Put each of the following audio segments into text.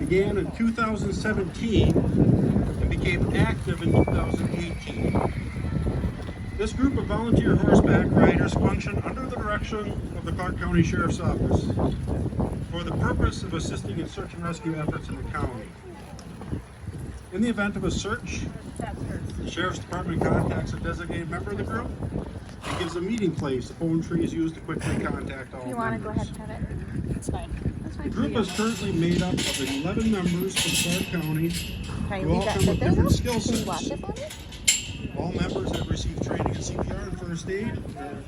began in 2017 and became active in 2018. This group of volunteer horseback riders function under the direction of the Clark County Sheriff's Office for the purpose of assisting in search and rescue efforts in the county. In the event of a search, the Sheriff's Department contacts a designated member of the group and gives a meeting place. The phone tree is used to quickly contact all members. You want to go ahead and cut it? That's fine. That's fine. The group is currently made up of 11 members from Clark County Can who you all leave that come sit with there different though? skill Can you watch sets. it for me? All members have received training in CPR and first aid and are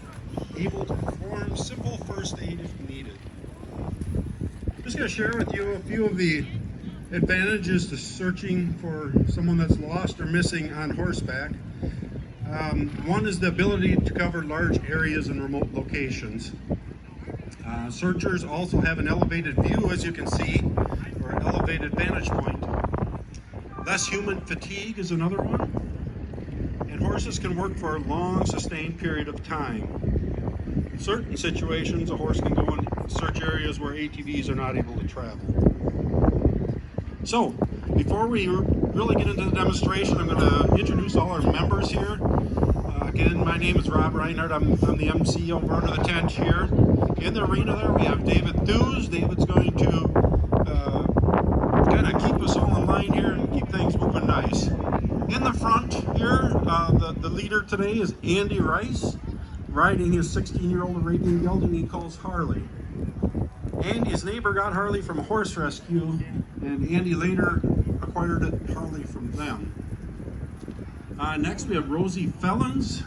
able to perform simple first aid if needed. I'm just going to share with you a few of the advantages to searching for someone that's lost or missing on horseback. One is the ability to cover large areas and remote locations. Searchers also have an elevated view, as you can see, or an elevated vantage point. Less human fatigue is another one. And horses can work for a long, sustained period of time. In certain situations, a horse can go in search areas where ATVs are not able to travel. So, before we really get into the demonstration, I'm going to introduce all our members here. Again, my name is Rob Reinhardt. I'm the MC over under the tent here. In the arena there, we have David Thews. David's going to kind of keep us all in line here and keep things moving nice. In the front here, the leader today is Andy Rice, riding his 16-year-old Arabian gelding he calls Harley. Andy's neighbor got Harley from a horse rescue, and Andy later acquired Harley from them. Next we have Rosie Fellens.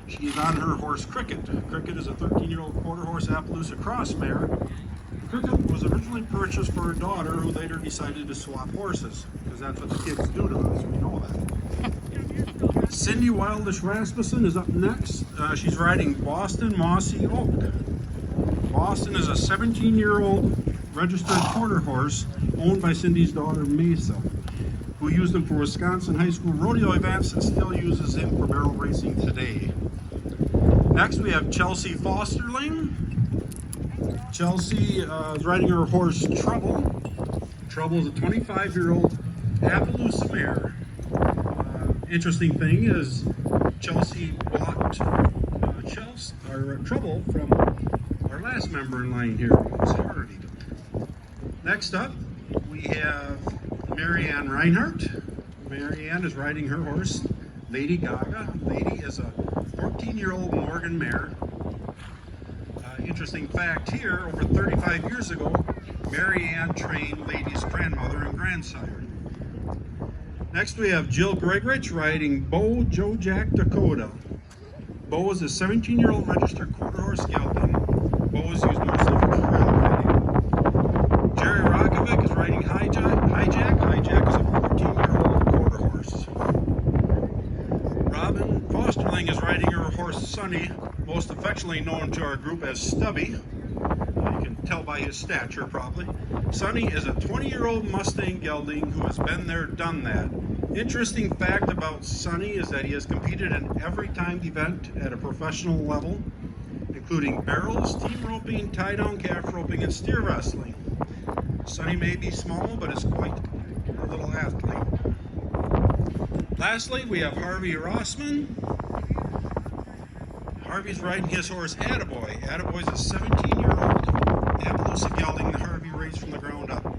She's on her horse Cricket. Cricket is a 13-year-old quarter horse Appaloosa cross mare. Cricket was originally purchased for her daughter, who later decided to swap horses, because that's what the kids do to us, we know that. Cindy Wildish Rasmussen is up next. She's riding Boston Mossy Oak. Boston is a 17-year-old registered quarter horse owned by Cindy's daughter Mesa, who used him for Wisconsin high school rodeo events and still uses him for barrel racing today. Next we have Chelsea Fosterling. Chelsea is riding her horse Trouble. Trouble is a 25-year-old Appaloosa mare. Interesting thing is Chelsea bought Trouble from our last member in line here, who's Hardy. Next up, we have Marianne Reinhardt. Marianne is riding her horse, Lady Gaga. Lady is a 14-year-old Morgan mare. Interesting fact here, over 35 years ago, Marianne trained Lady's grandmother and grandsire. Next we have Jill Gregrich riding Bo Joe Jack Dakota. Bo is a 17-year-old registered quarter horse gelding. Bo is used mostly for trail riding. Jerry Rakovic is riding Hijack. Hijack is a 14-year-old quarter horse. Robin Fosterling is riding her horse Sunny, most affectionately known to our group as Stubby. You can tell by his stature probably. Sunny is a 20-year-old Mustang gelding who has been there, done that. Interesting fact about Sunny is that he has competed in every timed event at a professional level, including barrels, team roping, tie-down calf roping, and steer wrestling. Sunny may be small, but is quite a little athlete. Lastly, we have Harvey Rossman. Harvey's riding his horse Attaboy. Attaboy's a 17-year-old Appaloosa gelding that Harvey raised from the ground up.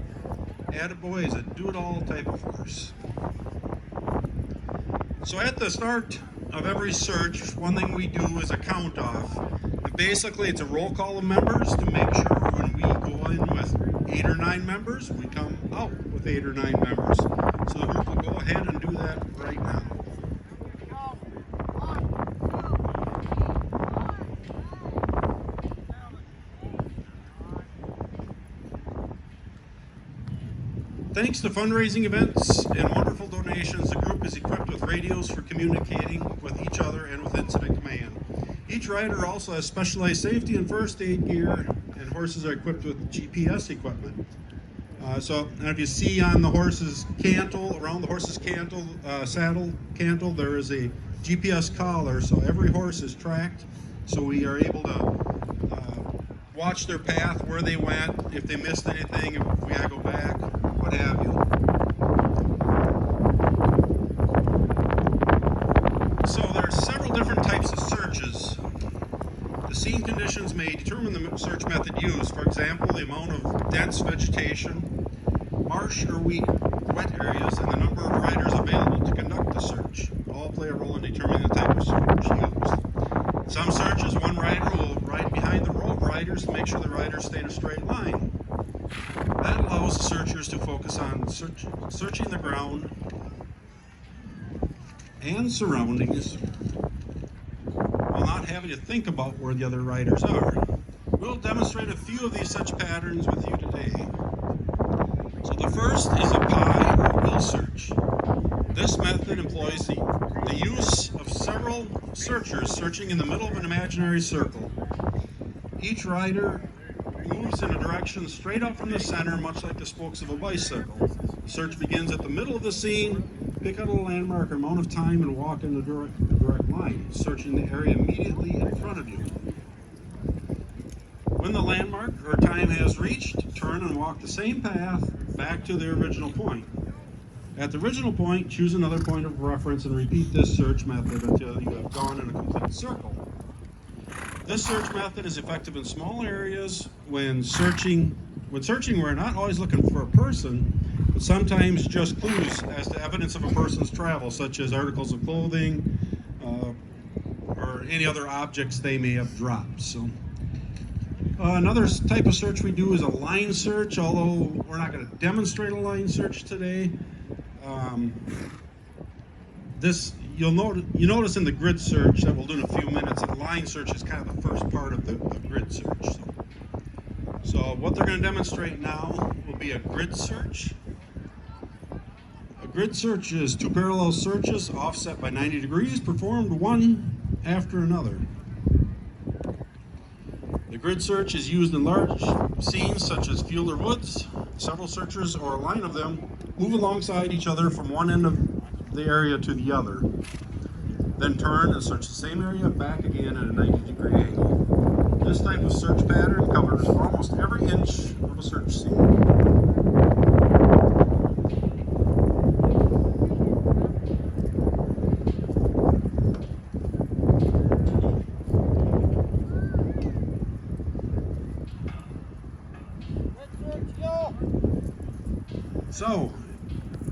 Attaboy is a do-it-all type of horse. So at the start of every search, one thing we do is a count-off. And basically, it's a roll call of members to make sure when we go in with 8 or 9 members, we come out with 8 or 9 members. So the group will go ahead and do that right now. Thanks to fundraising events and wonderful donations, the group is equipped with radios for communicating with each other and with incident command. Each rider also has specialized safety and first aid gear, and horses are equipped with GPS equipment. So if you see on the horse's cantle, around the horse's cantle, saddle cantle, there is a GPS collar, so every horse is tracked, so we are able to watch their path, where they went, if they missed anything, if we gotta go back. dense vegetation, marsh or wet areas, and the number of riders available to conduct the search all play a role in determining the type of search used. In some searches, one rider will ride behind the row of riders to make sure the riders stay in a straight line. That allows the searchers to focus on searching the ground and surroundings while not having to think about where the other riders are. We'll demonstrate a few of these such patterns with you today. So the first is a pie or wheel search. This method employs the use of several searchers searching in the middle of an imaginary circle. Each rider moves in a direction straight up from the center, much like the spokes of a bicycle. The search begins at the middle of the scene. Pick out a landmark or amount of time and walk in the direct line, searching the area immediately in front of you. When the landmark or time has reached, turn and walk the same path back to the original point. At the original point, choose another point of reference and repeat this search method until you have gone in a complete circle. This search method is effective in small areas when searching. We're not always looking for a person, but sometimes just clues as to evidence of a person's travel, such as articles of clothing or any other objects they may have dropped. So, another type of search we do is a line search, although we're not going to demonstrate a line search today. You notice in the grid search that we'll do in a few minutes, that line search is kind of the first part of the grid search. So what they're going to demonstrate now will be a grid search. A grid search is two parallel searches offset by 90 degrees, performed one after another. The grid search is used in large scenes such as field or woods. Several searchers or a line of them move alongside each other from one end of the area to the other. Then turn and search the same area back again at a 90-degree angle. This type of search pattern covers almost every inch of a search scene. So,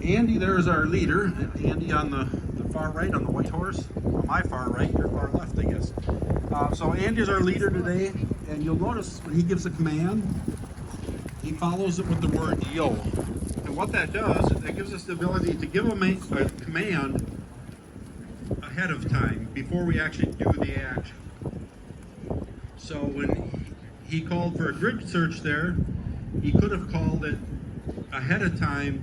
Andy there is our leader. Andy on the far right, on the white horse. On my far right, your far left, I guess. So Andy is our leader today, and you'll notice when he gives a command, he follows it with the word yo. And what that does, it gives us the ability to give a command ahead of time, before we actually do the action. So when he called for a grid search there, he could have called it ahead of time,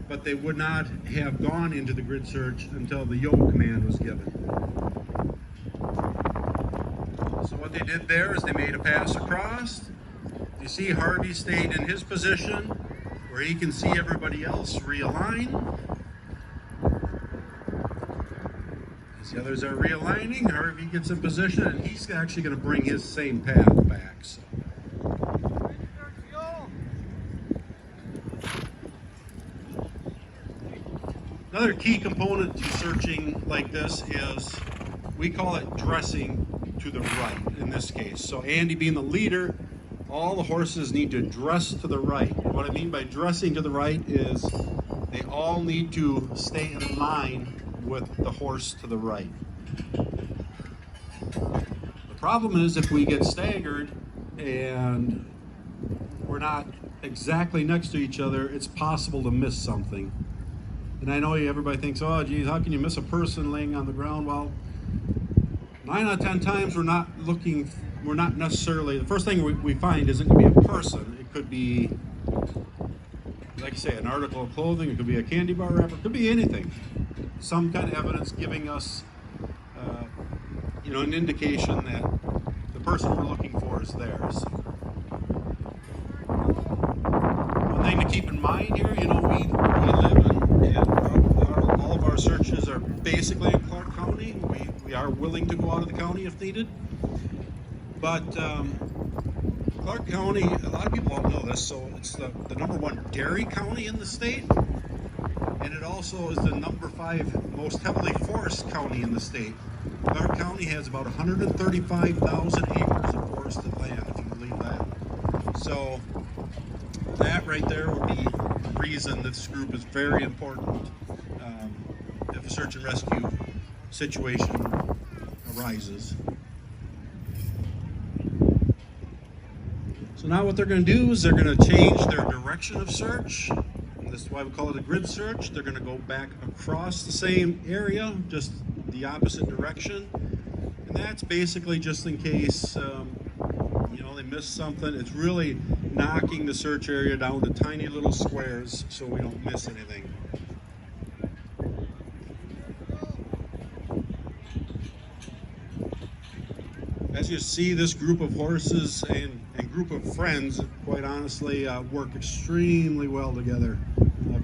but they would not have gone into the grid search until the yo command was given. So what they did there is they made a pass across. You see Harvey stayed in his position where he can see everybody else realign. As the others are realigning, Harvey gets in position and he's actually going to bring his same path back. So. Another key component to searching like this is, we call it dressing to the right in this case. So Andy being the leader, all the horses need to dress to the right. What I mean by dressing to the right is they all need to stay in line with the horse to the right. The problem is if we get staggered and we're not exactly next to each other, it's possible to miss something. And I know everybody thinks, oh geez, how can you miss a person laying on the ground? Well, 9 out of 10 times we're not necessarily, the first thing we find isn't going to be a person. It could be, like I say, an article of clothing, it could be a candy bar wrapper, it could be anything. Some kind of evidence giving us, an indication that the person we're looking for is theirs. One thing to keep in mind here, we live in all of our searches are basically in Clark County. We are willing to go out of the county if needed. But Clark County, a lot of people don't know this, so it's the number 1 dairy county in the state. And it also is the number 5 most heavily forested county in the state. Clark County has about 135,000 acres of forested land, if you believe that. So that right there would be the reason this group is very important if a search and rescue situation arises. So now what they're going to do is they're going to change their direction of search. This is why we call it a grid search. They're going to go back across the same area, just the opposite direction. And that's basically just in case they missed something. It's really knocking the search area down to tiny little squares so we don't miss anything. As you see, this group of horses and group of friends, quite honestly, work extremely well together.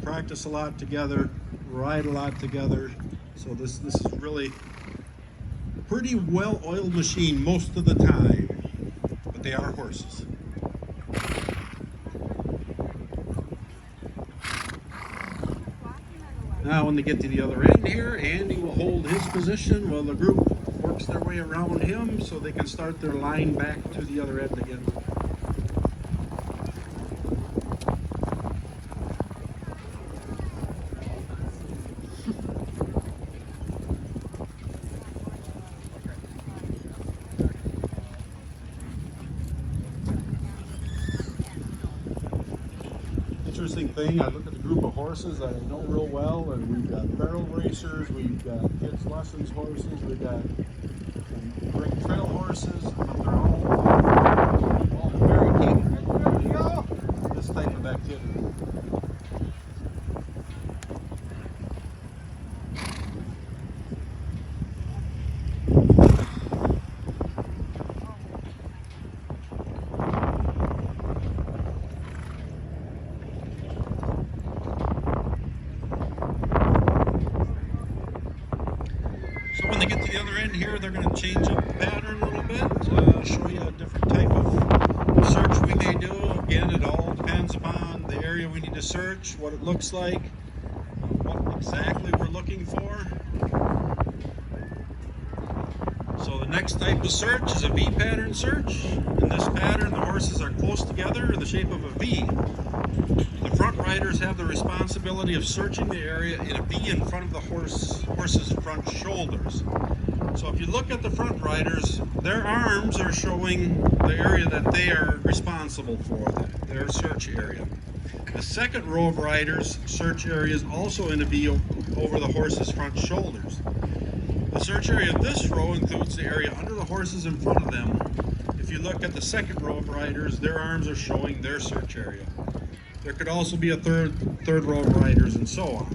Practice a lot together, ride a lot together. So this is really a pretty well-oiled machine most of the time, but they are horses. Now when they get to the other end here, Andy will hold his position while the group works their way around him so they can start their line back to the other end again. Interesting thing, I look at the group of horses I know real well, and we've got barrel racers, we've got kids lessons horses, we've got great trail horses, but they're all very capable of this type of activity. So when they get to the other end here, they're going to change up the pattern a little bit, show you a different type of search we may do. Again, it all depends upon the area we need to search, what it looks like, what exactly we're looking for. So the next type of search is a V pattern search. In this pattern, the horses are close together in the shape of a V. The front riders have the responsibility of searching the area in a V in front of the horse's front shoulders. So if you look at the front riders, their arms are showing the area that they are responsible for, their search area. The second row of riders' search area is also in a V over the horse's front shoulders. The search area of this row includes the area under the horses in front of them. If you look at the second row of riders, their arms are showing their search area. There could also be a third row of riders, and so on.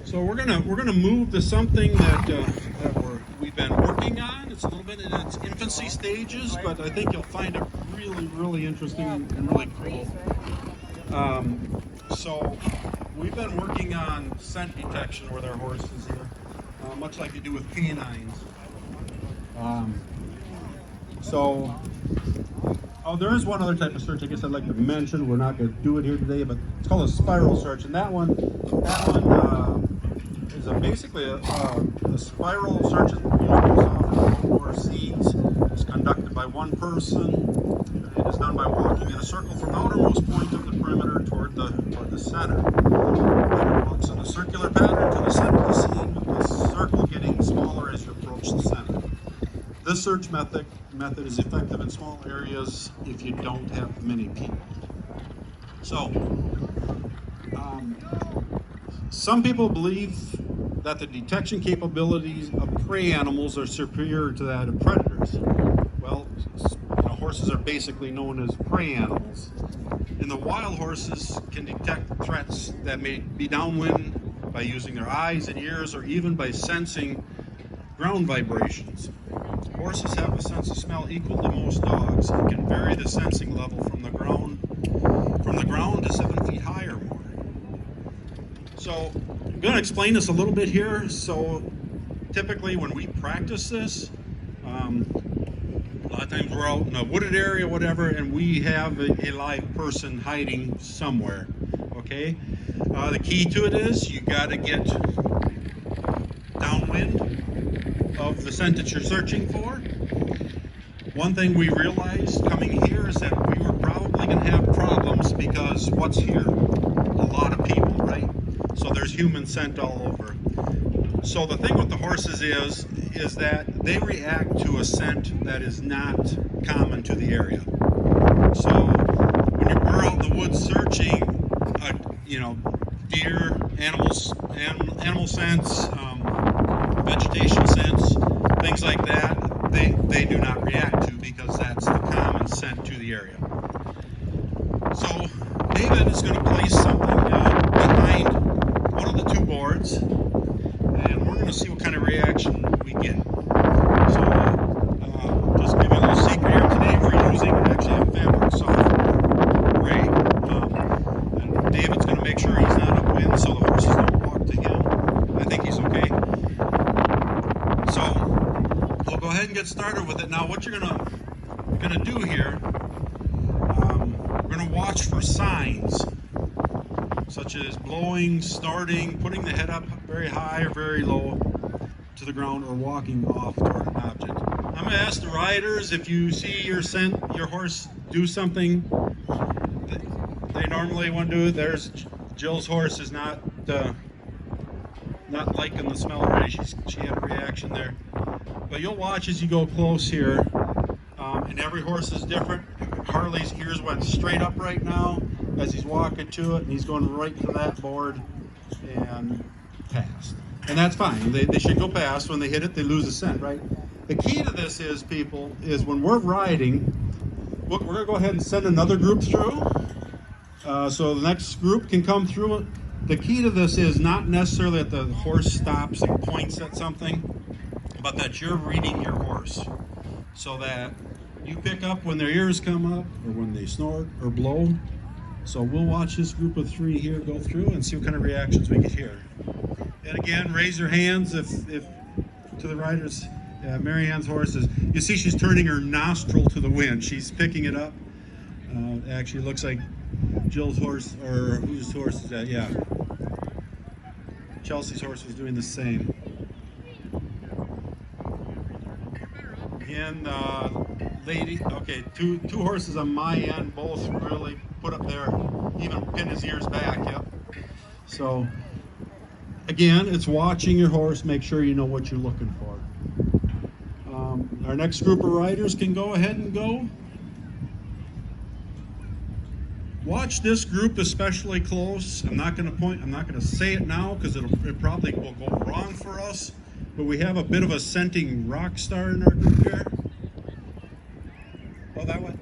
So we're gonna move to something that we've been working on. It's a little bit in its infancy stages, but I think you'll find it really interesting and really cool. So we've been working on scent detection with our horses here, much like you do with canines. There is one other type of search I guess I'd like to mention. We're not going to do it here today, but it's called a spiral search, and that one is basically a spiral search is used most often in outdoor scenes. It's conducted by one person. It is done by walking in a circle from the outermost point of the perimeter toward the center. It walks in a circular pattern to the center of the scene, with the circle getting smaller as you approach the center. This search method is effective in small areas if you don't have many people. So, some people believe that the detection capabilities of prey animals are superior to that of predators. Well, horses are basically known as prey animals. And the wild horses can detect threats that may be downwind by using their eyes and ears, or even by sensing ground vibrations. Horses have a sense of smell equal to most dogs and can vary the sensing level from the ground to 7 feet high or more. So I'm going to explain this a little bit here. So typically when we practice this, a lot of times we're out in a wooded area, whatever, and we have a live person hiding somewhere. Okay, the key to it is you got to get downwind of the scent that you're searching for. One thing we realized coming here is that we were probably going to have problems because what's here? A lot of people, right? So there's human scent all over. So the thing with the horses is that they react to a scent that is not common to the area. So when we're out in the woods searching, deer, animal scents, vegetation scents, things like that, they do not react to because that's the common scent to the area. So David is going to place something behind one of the two boards, and we're going to see what kind of reaction we get. So just give you a little secret here. Today we're using actually a fabric soft gray, and David's going to make sure he's not upwind so the horses don't walk to him. I think he's okay. So we'll go ahead and get started with it. Now what you're gonna do here, we're gonna watch for signs such as blowing, starting, putting the head up very high or very low to the ground, or walking off toward an object. I'm gonna ask the riders if you see your horse do something that they normally want to do. There's Jill's horse is not liking the smell already. She had a reaction there. But you'll watch as you go close here, and every horse is different. Harley's ears went straight up right now as he's walking to it, and he's going right to that board and past. And that's fine. They should go past. When they hit it, they lose the scent, right? The key to this is, people, is when we're riding, we're going to go ahead and send another group through. So the next group can come through it. The key to this is not necessarily that the horse stops and points at something, but that you're reading your horse, so that you pick up when their ears come up or when they snort or blow. So we'll watch this group of three here go through and see what kind of reactions we get here. And again, raise your hands if to the riders. Mary Ann's horse is, you see she's turning her nostril to the wind. She's picking it up. Actually looks like Jill's horse, or whose horse is that? Yeah. Chelsea's horse was doing the same. Again, lady, okay, two horses on my end, both really put up there, even pin his ears back, yep. So, again, it's watching your horse, make sure you know what you're looking for. Our next group of riders can go ahead and go. Watch this group especially close. I'm not going to say it now because it probably will go wrong for us. But we have a bit of a scenting rock star in our group here. Oh, that one.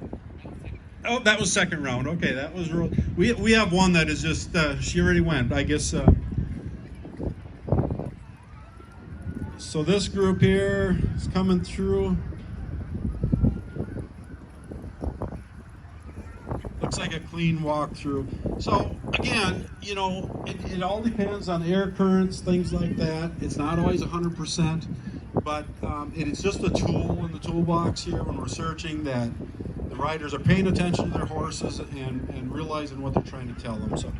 Oh, that was second round. Okay, that was real. We have one that is just, she already went, I guess. So this group here is coming through. Looks like a clean walkthrough. So again, it all depends on air currents, things like that. It's not always 100%, but it is just a tool in the toolbox here when we're searching, that the riders are paying attention to their horses and realizing what they're trying to tell them. So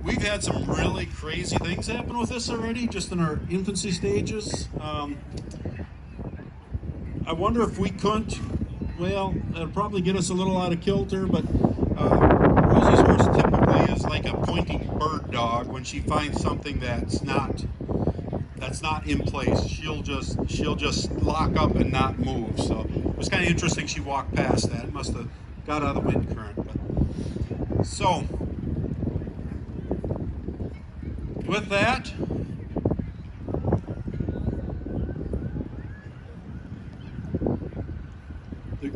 we've had some really crazy things happen with this already, just in our infancy stages. I wonder if we couldn't, well, it'll probably get us a little out of kilter, but Rosie's horse typically is like a pointing bird dog. When she finds something that's not in place, she'll just lock up and not move. So it was kind of interesting she walked past that. It must have got out of the wind current. But, so with that, the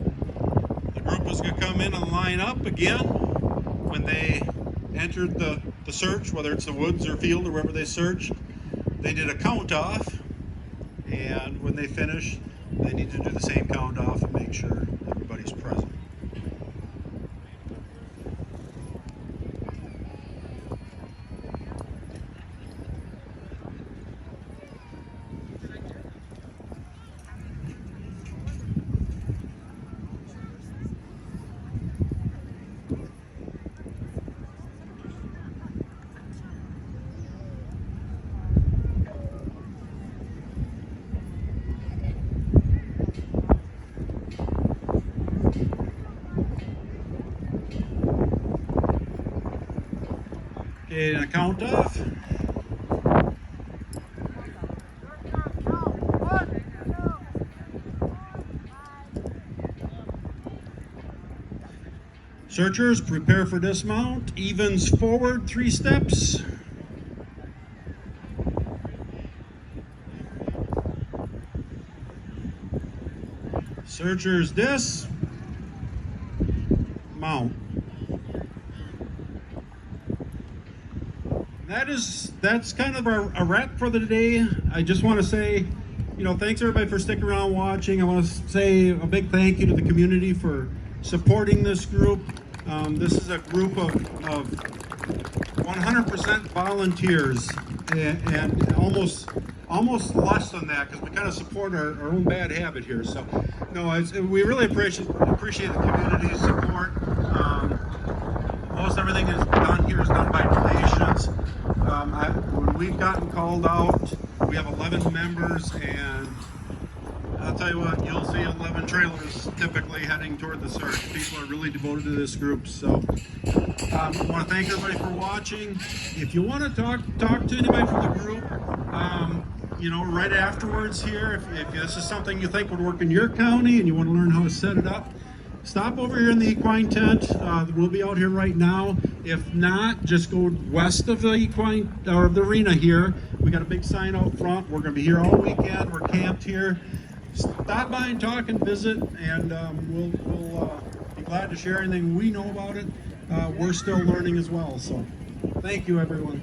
group is going to come in and line up again. When they entered the search, whether it's the woods or field or wherever they searched, they did a count off, and when they finish, they need to do the same count off and make sure everybody's present. Okay, and a count of. Searchers, prepare for dismount. Evens forward 3 steps. Searchers dis. Mount. That's kind of a wrap for the day. I just want to say, thanks everybody for sticking around watching. I want to say a big thank you to the community for supporting this group. This is a group of 100% volunteers, and almost less than that, because we kind of support our own bad habit here. So, no, we really appreciate the community's support. Most everything is done here is done by donations. When we've gotten called out, we have 11 members, and I'll tell you what, you'll see 11 trailers typically heading toward the search. People are really devoted to this group. So I want to thank everybody for watching. If you want to talk to anybody from the group, right afterwards here, if this is something you think would work in your county and you want to learn how to set it up, stop over here in the equine tent. We'll be out here right now. If not, just go west of the equine or the arena here. We got a big sign out front. We're going to be here all weekend. We're camped here. Stop by and talk and visit, and we'll be glad to share anything we know about it. We're still learning as well. So, thank you, everyone.